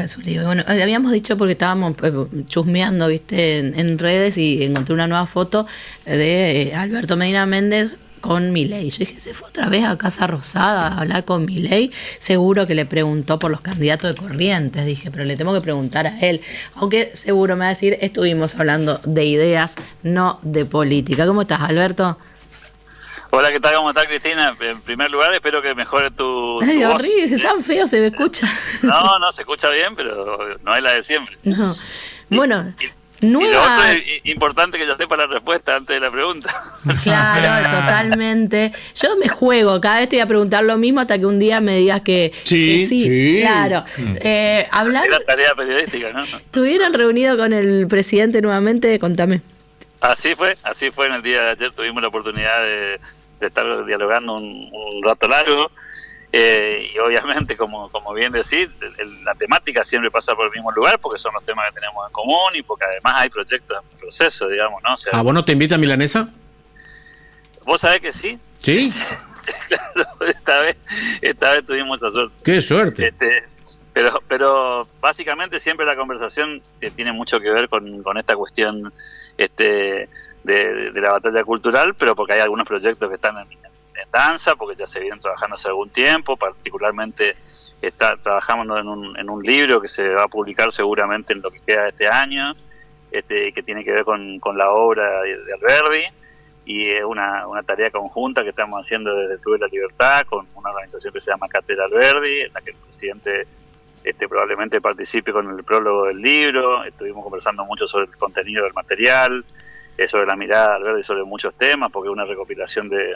es un lío. Bueno, habíamos dicho porque estábamos chusmeando, viste, en redes y encontré una nueva foto de Alberto Medina Méndez con Milei. Yo dije, se fue otra vez a Casa Rosada a hablar con Milei. Seguro que le preguntó por los candidatos de Corrientes. Dije, pero le tengo que preguntar a él. Aunque seguro me va a decir, estuvimos hablando de ideas, no de política. ¿Cómo estás, Alberto? Hola, ¿qué tal? ¿Cómo estás, Cristina? En primer lugar, espero que mejore Ay, tu voz. horrible, tan feo se me escucha. No, se escucha bien, pero no es la de siempre. No. Bueno, Y lo otro nueva. es importante que yo sepa la respuesta antes de la pregunta. Claro, totalmente. Yo me juego, cada vez te voy a preguntar lo mismo hasta que un día me digas que sí. Claro. Hablar, Era tarea periodística, ¿no? ¿estuvieron reunidos con el presidente nuevamente? Contame. Así fue en el día de ayer, tuvimos la oportunidad de estar dialogando un rato largo. Y obviamente, como bien decís, la temática siempre pasa por el mismo lugar porque son los temas que tenemos en común y porque además hay proyectos en proceso, digamos, ¿no? O sea, ¿vos no te invita a Milanesa? ¿Vos sabés que sí? ¿Sí? Claro, esta vez tuvimos esa suerte. ¡Qué suerte! Pero básicamente siempre la conversación tiene mucho que ver con esta cuestión de la batalla cultural, pero porque hay algunos proyectos que están en danza, porque ya se vienen trabajando hace algún tiempo, particularmente trabajamos en un libro que se va a publicar seguramente en lo que queda de este año, que tiene que ver con la obra de Alberdi, y es una tarea conjunta que estamos haciendo desde el Club de la Libertad con una organización que se llama Cátedra Alberdi, en la que el presidente probablemente participe con el prólogo del libro. Estuvimos conversando mucho sobre el contenido del material, sobre la mirada de Alberdi sobre muchos temas, porque es una recopilación de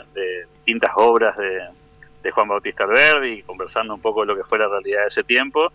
distintas obras de Juan Bautista Alberdi, conversando un poco de lo que fue la realidad de ese tiempo,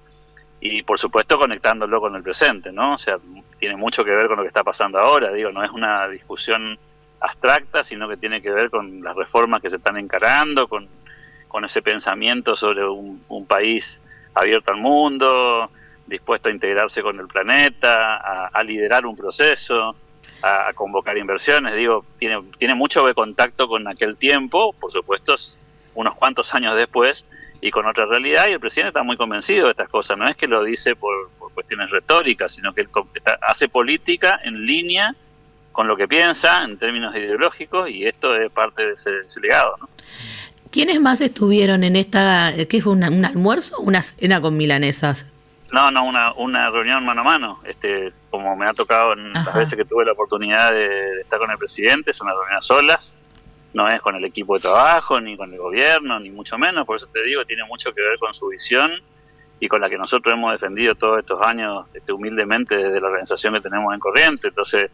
y por supuesto conectándolo con el presente, ¿no? O sea, tiene mucho que ver con lo que está pasando ahora, digo, no es una discusión abstracta, sino que tiene que ver con las reformas que se están encarando, con ese pensamiento sobre un país abierto al mundo, dispuesto a integrarse con el planeta, a liderar un proceso, a convocar inversiones. Digo, tiene mucho de contacto con aquel tiempo, por supuesto, unos cuantos años después, y con otra realidad, y el presidente está muy convencido de estas cosas. No es que lo dice por cuestiones retóricas, sino que él hace política en línea con lo que piensa en términos ideológicos, y esto es parte de ese legado, ¿no? ¿Quiénes más estuvieron en esta, qué fue, un almuerzo o una cena con milanesas? No, una reunión mano a mano. Como me ha tocado en las veces que tuve la oportunidad de estar con el presidente, es una reunión a solas, no es con el equipo de trabajo, ni con el gobierno, ni mucho menos. Por eso te digo, tiene mucho que ver con su visión y con la que nosotros hemos defendido todos estos años humildemente desde la organización que tenemos en Corrientes. Entonces,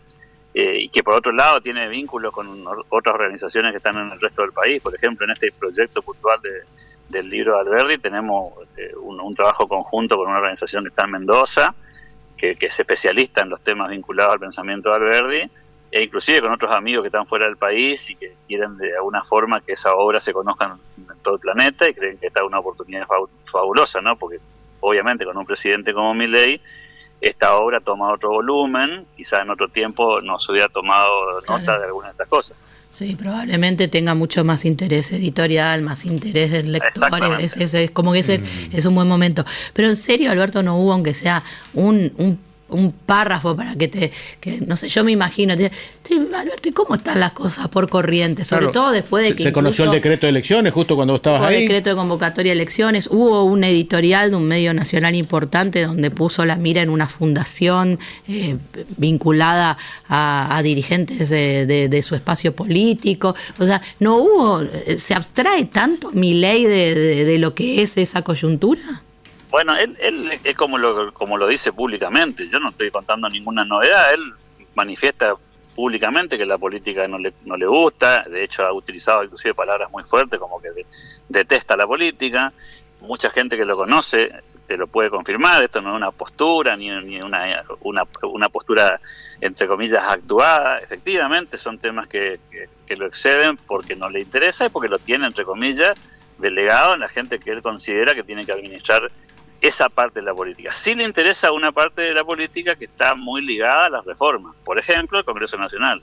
y que por otro lado tiene vínculos con otras organizaciones que están en el resto del país. Por ejemplo, en este proyecto puntual del libro de Alberdi tenemos un trabajo conjunto con una organización que está en Mendoza, que es especialista en los temas vinculados al pensamiento de Alberdi, e inclusive con otros amigos que están fuera del país y que quieren de alguna forma que esa obra se conozca en todo el planeta, y creen que esta es una oportunidad fabulosa, ¿no? Porque obviamente con un presidente como Milei, esta obra toma otro volumen, quizás en otro tiempo no se hubiera tomado nota de alguna de estas cosas. Sí, probablemente tenga mucho más interés editorial, más interés del lector, es como que es un buen momento. Pero en serio, Alberto, no hubo, aunque sea un párrafo para que no sé, yo me imagino, Alberto, ¿y cómo están las cosas por Corrientes? Sobre todo después de que se conoció el decreto de elecciones justo cuando estabas ahí. El decreto de convocatoria de elecciones, hubo un editorial de un medio nacional importante donde puso la mira en una fundación vinculada a dirigentes de su espacio político. O sea, no hubo, ¿se abstrae tanto Milei de lo que es esa coyuntura? Bueno, él es como lo dice públicamente. Yo no estoy contando ninguna novedad. Él manifiesta públicamente que la política no le gusta. De hecho, ha utilizado inclusive palabras muy fuertes como que detesta la política. Mucha gente que lo conoce te lo puede confirmar. Esto no es una postura ni una postura entre comillas actuada. Efectivamente son temas que lo exceden porque no le interesa y porque lo tiene entre comillas delegado en la gente que él considera que tiene que administrar esa parte de la política. Sí le interesa una parte de la política que está muy ligada a las reformas, por ejemplo, el Congreso Nacional.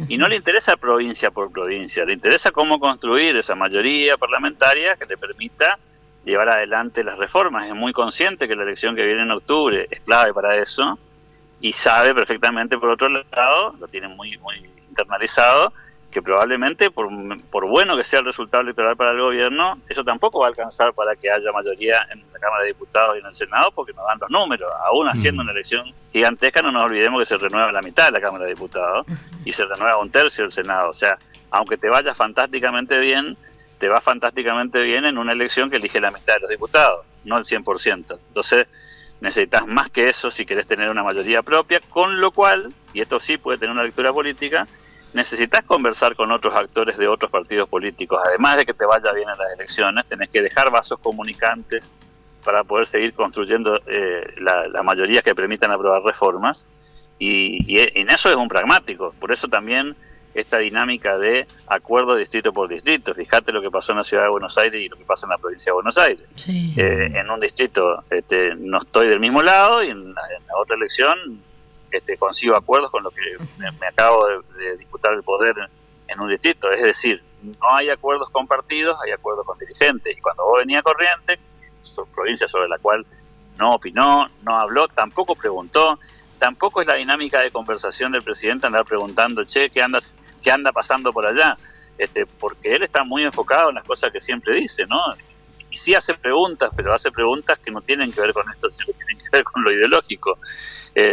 Y no le interesa provincia por provincia, le interesa cómo construir esa mayoría parlamentaria que le permita llevar adelante las reformas. Es muy consciente que la elección que viene en octubre es clave para eso, y sabe perfectamente, por otro lado, lo tiene muy internalizado, que probablemente, por bueno que sea el resultado electoral para el gobierno, eso tampoco va a alcanzar para que haya mayoría en la Cámara de Diputados y en el Senado, porque no dan los números. Aún haciendo una elección gigantesca, no nos olvidemos que se renueva la mitad de la Cámara de Diputados y se renueva un tercio del Senado. O sea, aunque te vaya fantásticamente bien, te va fantásticamente bien en una elección que elige la mitad de los diputados, no el 100%. Entonces, necesitas más que eso si querés tener una mayoría propia, con lo cual, y esto sí puede tener una lectura política, necesitas conversar con otros actores de otros partidos políticos. Además de que te vaya bien en las elecciones, tenés que dejar vasos comunicantes para poder seguir construyendo las mayorías que permitan aprobar reformas, y en eso es un pragmático. Por eso también esta dinámica de acuerdo distrito por distrito. Fíjate lo que pasó en la ciudad de Buenos Aires y lo que pasa en la provincia de Buenos Aires. Sí. En un distrito no estoy del mismo lado, y en la otra elección consigo acuerdos con lo que me acabo de disputar el poder en un distrito. Es decir, no hay acuerdos con partidos, hay acuerdos con dirigentes. Y cuando vos venía Corrientes, provincia sobre la cual no opinó, no habló, tampoco preguntó, tampoco es la dinámica de conversación del presidente andar preguntando, che, ¿qué anda pasando por allá? Porque él está muy enfocado en las cosas que siempre dice, ¿no? Y sí hace preguntas, pero hace preguntas que no tienen que ver con esto, sino que tienen que ver con lo ideológico.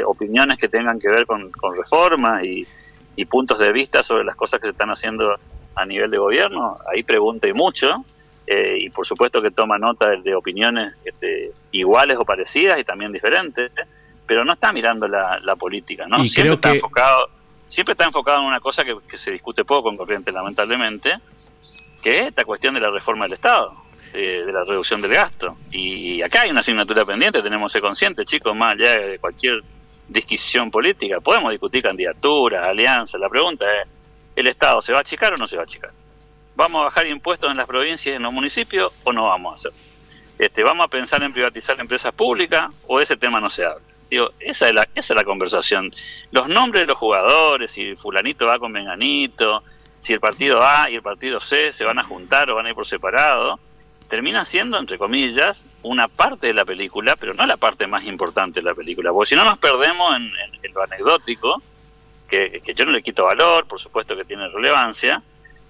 Opiniones que tengan que ver con reformas y puntos de vista sobre las cosas que se están haciendo a nivel de gobierno. Ahí pregunta y mucho, y por supuesto que toma nota de opiniones iguales o parecidas y también diferentes, pero no está mirando la política, ¿no? Y siempre está enfocado en una cosa que se discute poco en Corrientes, lamentablemente, que es esta cuestión de la reforma del Estado, de la reducción del gasto. Y acá hay una asignatura pendiente, tenemos que ser conscientes, chicos, más allá de cualquier disquisición política. Podemos discutir candidaturas, alianzas. La pregunta es, ¿el Estado se va a achicar o no se va a achicar? ¿Vamos a bajar impuestos en las provincias y en los municipios o no vamos a hacer? ¿Vamos a pensar en privatizar empresas públicas o de ese tema no se habla? Digo, esa es la conversación. Los nombres de los jugadores, si fulanito va con menganito, si el partido A y el partido C se van a juntar o van a ir por separado, termina siendo, entre comillas, una parte de la película, pero no la parte más importante de la película, porque si no nos perdemos en lo anecdótico, que yo no le quito valor, por supuesto que tiene relevancia,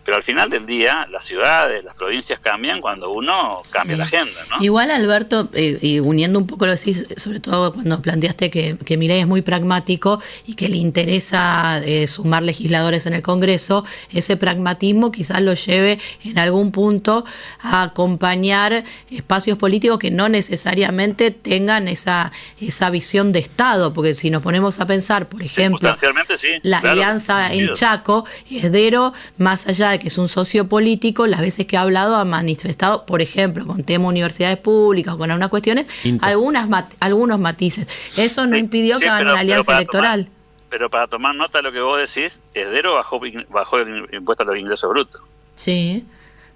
pero al final del día las ciudades, las provincias cambian cuando uno cambia la agenda, ¿no? Igual, Alberto, y uniendo un poco lo que decís, sobre todo cuando planteaste que Milei es muy pragmático y que le interesa sumar legisladores en el Congreso, ese pragmatismo quizás lo lleve en algún punto a acompañar espacios políticos que no necesariamente tengan esa visión de Estado, porque si nos ponemos a pensar, por ejemplo, sí, la claro, alianza en Chaco, Esdero, más allá de que es un socio político, las veces que ha hablado ha manifestado, por ejemplo, con tema universidades públicas o con algunas cuestiones, algunos matices. Eso no impidió que hagan una alianza electoral. Pero para tomar nota de lo que vos decís, Esdero bajó el impuesto a los ingresos brutos. Sí.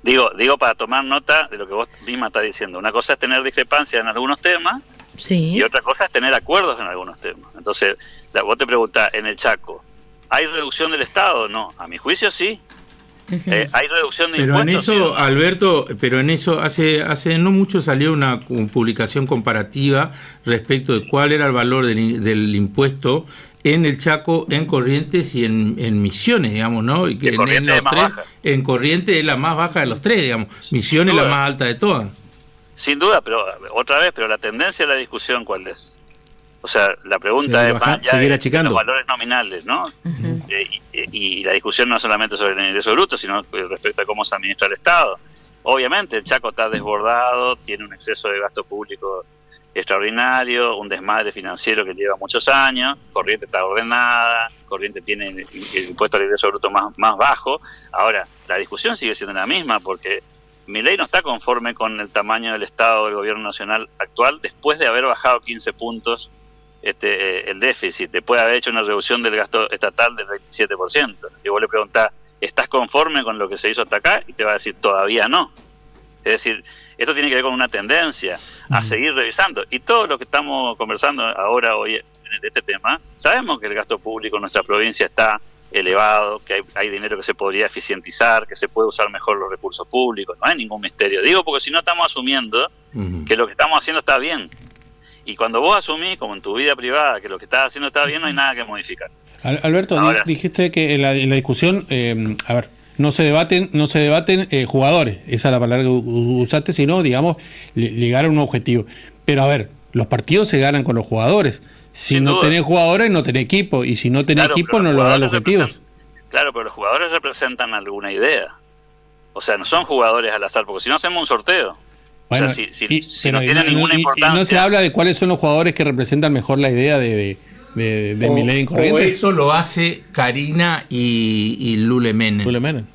Digo para tomar nota de lo que vos misma estás diciendo. Una cosa es tener discrepancias en algunos temas, sí, y otra cosa es tener acuerdos en algunos temas. Entonces, vos te preguntás, en el Chaco, ¿hay reducción del Estado? No, a mi juicio sí. Hay reducción de impuestos. Pero en eso, Alberto, hace no mucho salió una publicación comparativa respecto de cuál era el valor del impuesto en el Chaco, en Corrientes y en Misiones, digamos, ¿no? Y que en Corrientes es la más baja de los tres, digamos. Misiones es la más alta de todas. Sin duda, pero otra vez, pero la tendencia de la discusión, ¿cuál es? O sea, la pregunta es más ya de los valores nominales, ¿no? Uh-huh. Y la discusión no solamente sobre el ingreso bruto, sino respecto a cómo se administra el Estado. Obviamente, el Chaco está desbordado, tiene un exceso de gasto público extraordinario, un desmadre financiero que lleva muchos años, Corrientes está ordenada, Corrientes tiene el impuesto al ingreso bruto más bajo. Ahora, la discusión sigue siendo la misma, porque Milei no está conforme con el tamaño del Estado del gobierno nacional actual, después de haber bajado 15 puntos el déficit, después de haber hecho una reducción del gasto estatal del 27%. Y vos le preguntás, ¿estás conforme con lo que se hizo hasta acá? Y te va a decir, todavía no. Es decir, esto tiene que ver con una tendencia a seguir revisando. Y todo lo que estamos conversando hoy, de este tema, sabemos que el gasto público en nuestra provincia está elevado, que hay dinero que se podría eficientizar, que se puede usar mejor los recursos públicos, no hay ningún misterio. Digo porque si no estamos asumiendo que lo que estamos haciendo está bien. Y cuando vos asumís, como en tu vida privada, que lo que estás haciendo está bien, no hay nada que modificar. Alberto, Ahora, dijiste que en la discusión, a ver, no se debaten jugadores, esa es la palabra que usaste, sino, digamos, llegar a un objetivo. Pero a ver, los partidos se ganan con los jugadores. Si Sin no duda. tenés jugadores, no tenés equipo. Y si no tenés Claro, equipo, pero no los lográs los jugadores objetivos. Claro, pero los jugadores representan alguna idea. O sea, no son jugadores al azar, porque si no hacemos un sorteo. Bueno, o sea, si no tiene ninguna y importancia. no se habla de cuáles son los jugadores que representan mejor la idea de Milei en O Corrientes. eso lo hace Karina y Lule Menem. Lule Menem.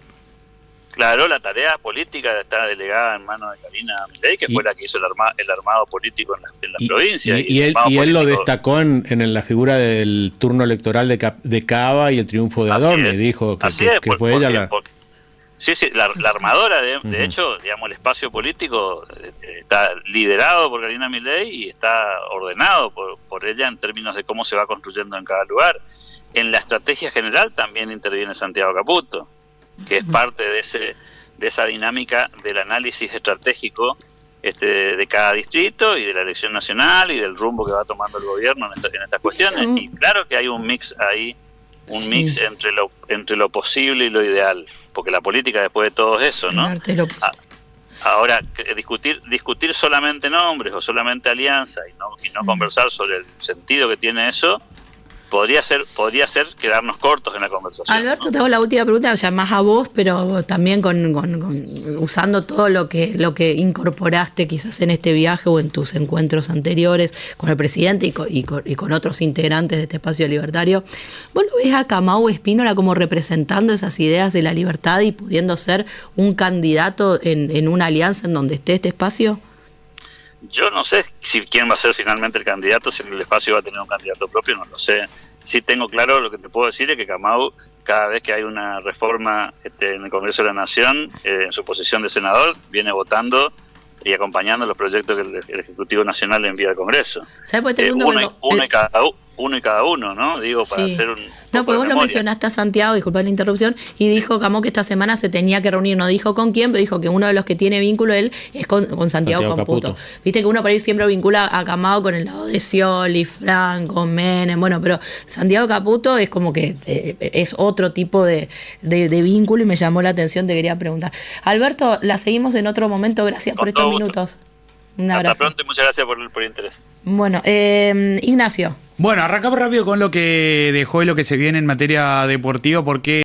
Claro, la tarea política está delegada en manos de Karina Milei, que fue la que hizo el armado político en la provincia. Y él lo destacó en la figura del turno electoral de Cava y el triunfo de Adorno, y dijo que fue ella la... Sí, la armadora, de hecho, digamos, el espacio político está liderado por Karina Milei y está ordenado por ella en términos de cómo se va construyendo en cada lugar. En la estrategia general también interviene Santiago Caputo, que es parte de esa dinámica del análisis estratégico de cada distrito y de la elección nacional y del rumbo que va tomando el gobierno en estas cuestiones. Y claro que hay un mix ahí, mix entre lo posible y lo ideal, porque la política después de todo es eso, ¿no? Ahora, discutir solamente nombres o solamente alianza y no conversar sobre el sentido que tiene eso, podría ser quedarnos cortos en la conversación. Alberto, ¿no? te hago la última pregunta, ya más a vos, pero también usando todo lo que incorporaste quizás en este viaje o en tus encuentros anteriores con el presidente y con otros integrantes de este espacio libertario. ¿Vos lo ves a Kamau Espínola como representando esas ideas de la libertad y pudiendo ser un candidato en una alianza en donde esté este espacio? Yo no sé quién va a ser finalmente el candidato, si el espacio va a tener un candidato propio, no lo sé. Sí tengo claro, lo que te puedo decir es que Kamau, cada vez que hay una reforma en el Congreso de la Nación, en su posición de senador, viene votando y acompañando los proyectos que el Ejecutivo Nacional le envía al Congreso. ¿Sabes? Uno y cada uno, ¿no? Digo, para hacer un... No, pues vos lo mencionaste a Santiago, disculpa la interrupción, y dijo Kamau que esta semana se tenía que reunir, no dijo con quién, pero dijo que uno de los que tiene vínculo él es con Santiago Caputo. Viste que uno por ahí siempre vincula a Kamau con el lado de Scioli, Franco, Menem, bueno, pero Santiago Caputo es como que es otro tipo de vínculo y me llamó la atención, te quería preguntar. Alberto, la seguimos en otro momento, gracias por estos minutos. Un abrazo. Hasta pronto y muchas gracias por el interés. Bueno, Ignacio. Bueno, arrancamos rápido con lo que dejó y lo que se viene en materia deportiva, porque